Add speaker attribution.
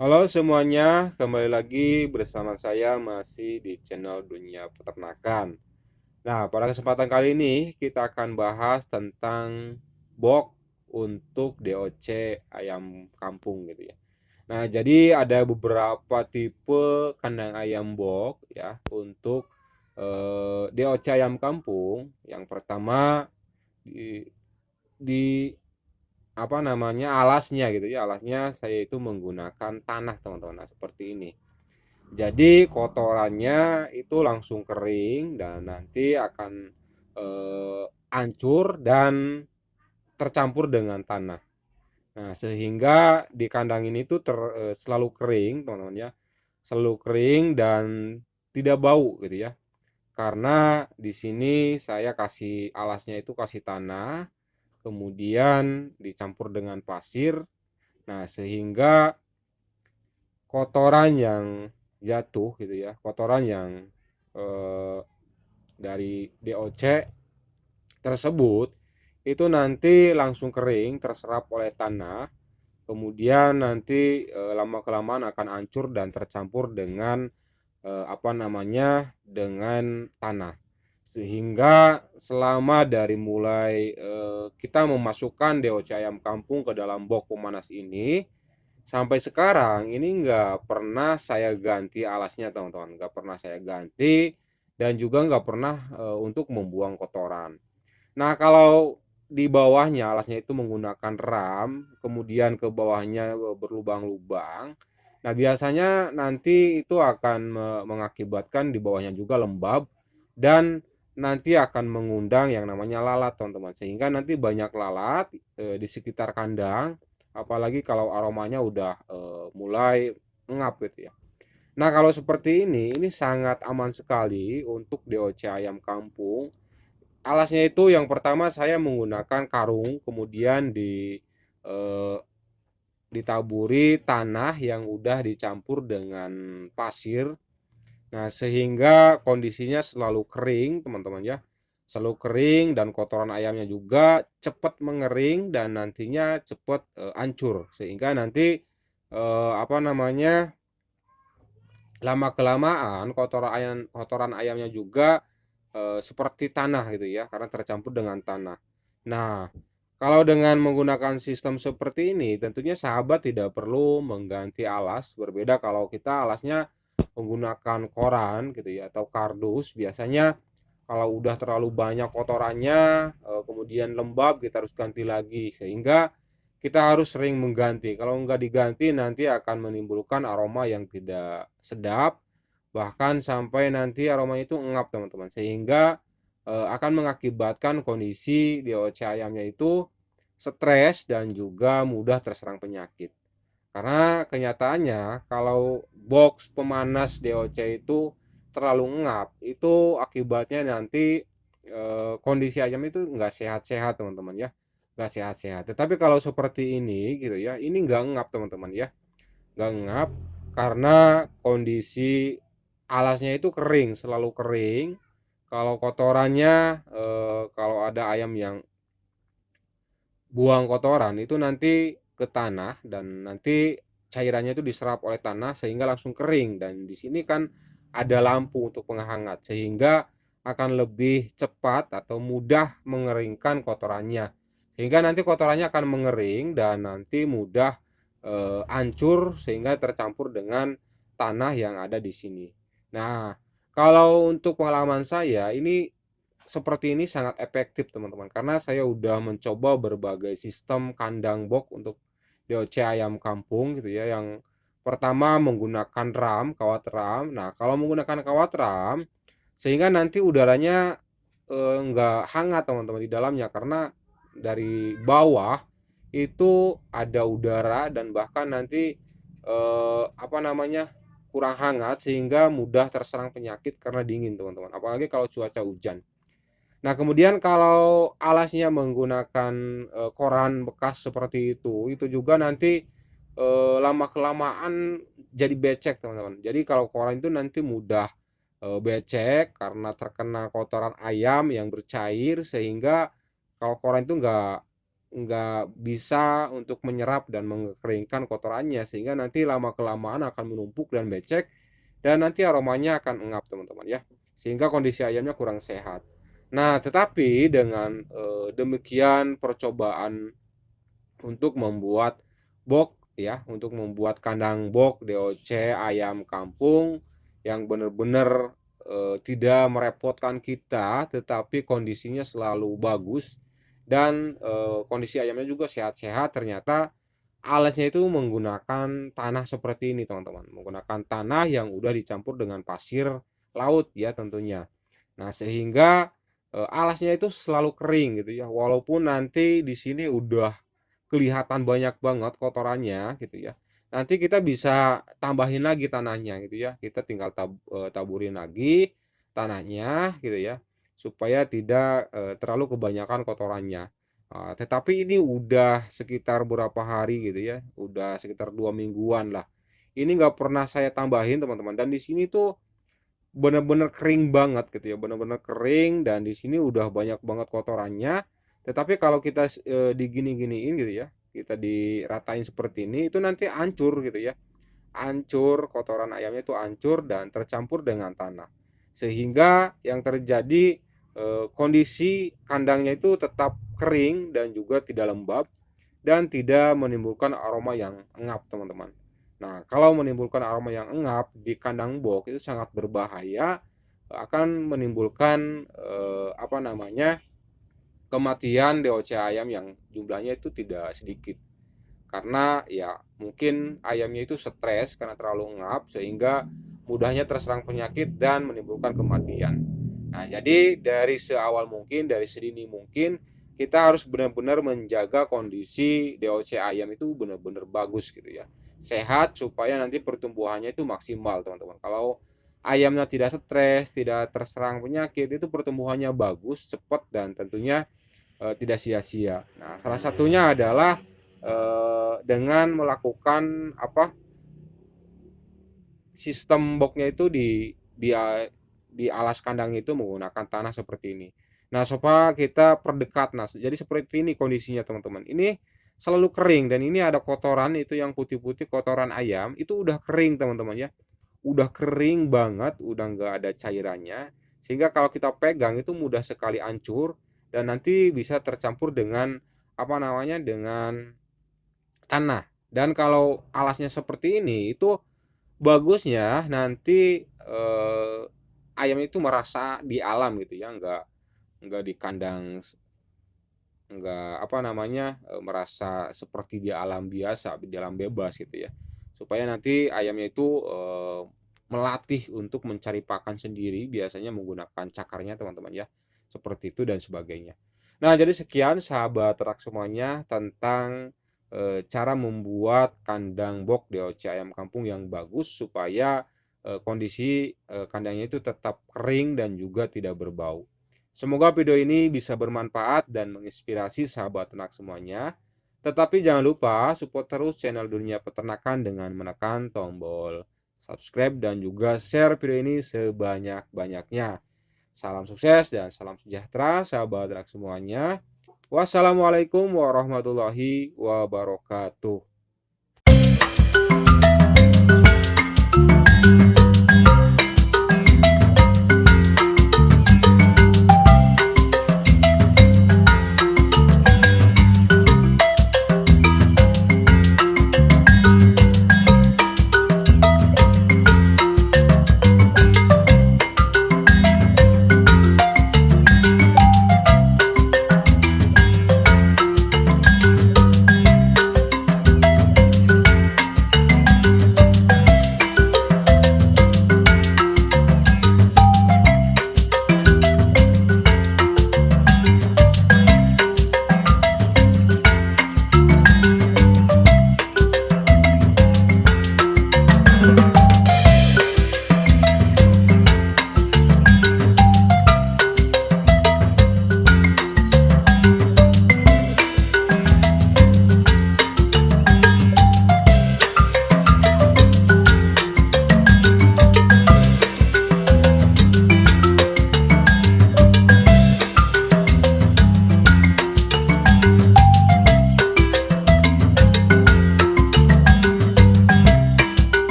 Speaker 1: Halo semuanya, kembali lagi bersama saya masih di channel Dunia Peternakan. Nah, pada kesempatan kali ini kita akan bahas tentang box untuk DOC ayam kampung gitu ya. Nah, jadi ada beberapa tipe kandang ayam box ya untuk DOC ayam kampung. Yang pertama di, di apa namanya alasnya gitu ya, alasnya saya itu menggunakan tanah teman-teman. Nah, seperti ini, jadi kotorannya itu langsung kering dan nanti akan hancur dan tercampur dengan tanah. Nah, sehingga di kandang ini tuh selalu kering teman-teman ya, selalu kering dan tidak bau gitu ya, karena di sini saya kasih alasnya itu kasih tanah, kemudian dicampur dengan pasir. Nah, sehingga kotoran yang jatuh gitu ya, kotoran yang eh, dari DOC tersebut itu nanti langsung kering, terserap oleh tanah, kemudian nanti lama kelamaan akan hancur dan tercampur dengan apa namanya dengan tanah, sehingga selama dari mulai kita memasukkan DOC ayam kampung ke dalam box pemanas ini sampai sekarang ini nggak pernah saya ganti alasnya teman-teman, nggak pernah saya ganti, dan juga nggak pernah untuk membuang kotoran. Nah, kalau di bawahnya alasnya itu menggunakan ram, kemudian ke bawahnya berlubang-lubang. Nah, biasanya nanti itu akan mengakibatkan di bawahnya juga lembab dan nanti akan mengundang yang namanya lalat, teman-teman. Sehingga nanti banyak lalat di sekitar kandang, apalagi kalau aromanya udah mulai ngap gitu ya. Nah, kalau seperti ini sangat aman sekali untuk DOC ayam kampung. Alasnya itu yang pertama saya menggunakan karung, kemudian eh, ditaburi tanah yang udah dicampur dengan pasir. Nah, sehingga kondisinya selalu kering, teman-teman ya. Selalu kering dan kotoran ayamnya juga cepat mengering dan nantinya cepat hancur. Sehingga nanti apa namanya? Lama kelamaan kotoran ayamnya juga seperti tanah gitu ya, karena tercampur dengan tanah. Nah, kalau dengan menggunakan sistem seperti ini, tentunya sahabat tidak perlu mengganti alas. Berbeda kalau kita alasnya menggunakan koran gitu ya, atau kardus. Biasanya kalau udah terlalu banyak kotorannya, kemudian lembab, kita harus ganti lagi. Sehingga kita harus sering mengganti. Kalau nggak diganti, nanti akan menimbulkan aroma yang tidak sedap, bahkan sampai nanti aroma itu ngap teman-teman, sehingga akan mengakibatkan kondisi DOC ayamnya itu stres dan juga mudah terserang penyakit. Karena kenyataannya kalau box pemanas DOC itu terlalu ngap, itu akibatnya nanti kondisi ayam itu nggak sehat-sehat teman-teman ya, nggak sehat-sehat. Tetapi kalau seperti ini gitu ya, ini nggak ngap teman-teman ya, nggak ngap karena kondisi alasnya itu kering, selalu kering. Kalau kotorannya, kalau ada ayam yang buang kotoran itu nanti ke tanah dan nanti cairannya itu diserap oleh tanah sehingga langsung kering, dan di sini kan ada lampu untuk penghangat sehingga akan lebih cepat atau mudah mengeringkan kotorannya, sehingga nanti kotorannya akan mengering dan nanti mudah hancur sehingga tercampur dengan tanah yang ada di sini. Nah, kalau untuk pengalaman saya ini seperti ini sangat efektif teman-teman, karena saya udah mencoba berbagai sistem kandang box untuk DOC ayam kampung gitu ya. Yang pertama menggunakan ram, kawat ram. Nah, kalau menggunakan kawat ram sehingga nanti udaranya enggak hangat teman-teman di dalamnya, karena dari bawah itu ada udara dan bahkan nanti apa namanya kurang hangat sehingga mudah terserang penyakit karena dingin teman-teman, apalagi kalau cuaca hujan. Nah, kemudian kalau alasnya menggunakan koran bekas seperti itu juga nanti lama kelamaan jadi becek, teman-teman. Jadi kalau koran itu nanti mudah becek karena terkena kotoran ayam yang bercair, sehingga kalau koran itu nggak bisa untuk menyerap dan mengeringkan kotorannya, sehingga nanti lama-kelamaan akan menumpuk dan becek, dan nanti aromanya akan engap teman-teman ya, sehingga kondisi ayamnya kurang sehat. Nah, tetapi dengan demikian percobaan untuk membuat box ya, untuk membuat kandang box DOC ayam kampung yang benar-benar tidak merepotkan kita, tetapi kondisinya selalu bagus dan kondisi ayamnya juga sehat-sehat. Ternyata alasnya itu menggunakan tanah seperti ini teman-teman, menggunakan tanah yang udah dicampur dengan pasir laut ya tentunya. Nah, sehingga alasnya itu selalu kering gitu ya, walaupun nanti di sini udah kelihatan banyak banget kotorannya gitu ya. Nanti kita bisa tambahin lagi tanahnya gitu ya. Kita tinggal taburin lagi tanahnya gitu ya. Supaya tidak terlalu kebanyakan kotorannya. Tetapi ini udah sekitar berapa hari gitu ya. Udah sekitar 2 mingguan lah. Ini nggak pernah saya tambahin teman-teman. Dan di sini tuh bener-bener kering banget gitu ya, bener-bener kering, dan di sini udah banyak banget kotorannya. Tetapi kalau kita digini-giniin gitu ya, kita diratain seperti ini, itu nanti hancur gitu ya, hancur, kotoran ayamnya itu hancur dan tercampur dengan tanah, sehingga yang terjadi kondisi kandangnya itu tetap kering dan juga tidak lembab dan tidak menimbulkan aroma yang engap teman-teman. Nah, kalau menimbulkan aroma yang engap di kandang box itu sangat berbahaya, akan menimbulkan kematian DOC ayam yang jumlahnya itu tidak sedikit. Karena ya mungkin ayamnya itu stres karena terlalu engap sehingga mudahnya terserang penyakit dan menimbulkan kematian. Nah, jadi dari seawal mungkin, dari sedini mungkin kita harus benar-benar menjaga kondisi DOC ayam itu benar-benar bagus gitu ya. Sehat supaya nanti pertumbuhannya itu maksimal, teman-teman. Kalau ayamnya tidak stres, tidak terserang penyakit, itu pertumbuhannya bagus, cepat, dan tentunya tidak sia-sia. Nah, salah satunya adalah dengan melakukan sistem boxnya itu di alas kandang itu menggunakan tanah seperti ini. Nah, supaya kita perdekat. Nah, jadi seperti ini kondisinya teman-teman. Ini selalu kering dan ini ada kotoran itu yang putih-putih, kotoran ayam itu udah kering teman-teman ya. Udah kering banget, udah nggak ada cairannya. Sehingga kalau kita pegang itu mudah sekali hancur dan nanti bisa tercampur dengan dengan tanah. Dan kalau alasnya seperti ini itu bagusnya nanti ayam itu merasa di alam gitu ya, enggak di kandang, enggak merasa seperti di alam biasa, di alam bebas gitu ya. Supaya nanti ayamnya itu melatih untuk mencari pakan sendiri, biasanya menggunakan cakarnya teman-teman ya. Seperti itu dan sebagainya. Nah, jadi sekian sahabat ternak semuanya tentang cara membuat kandang box DOC ayam kampung yang bagus supaya kondisi kandangnya itu tetap kering dan juga tidak berbau. Semoga video ini bisa bermanfaat dan menginspirasi sahabat ternak semuanya. Tetapi jangan lupa support terus channel Dunia Peternakan dengan menekan tombol subscribe dan juga share video ini sebanyak-banyaknya. Salam sukses dan salam sejahtera sahabat ternak semuanya. Wassalamualaikum warahmatullahi wabarakatuh.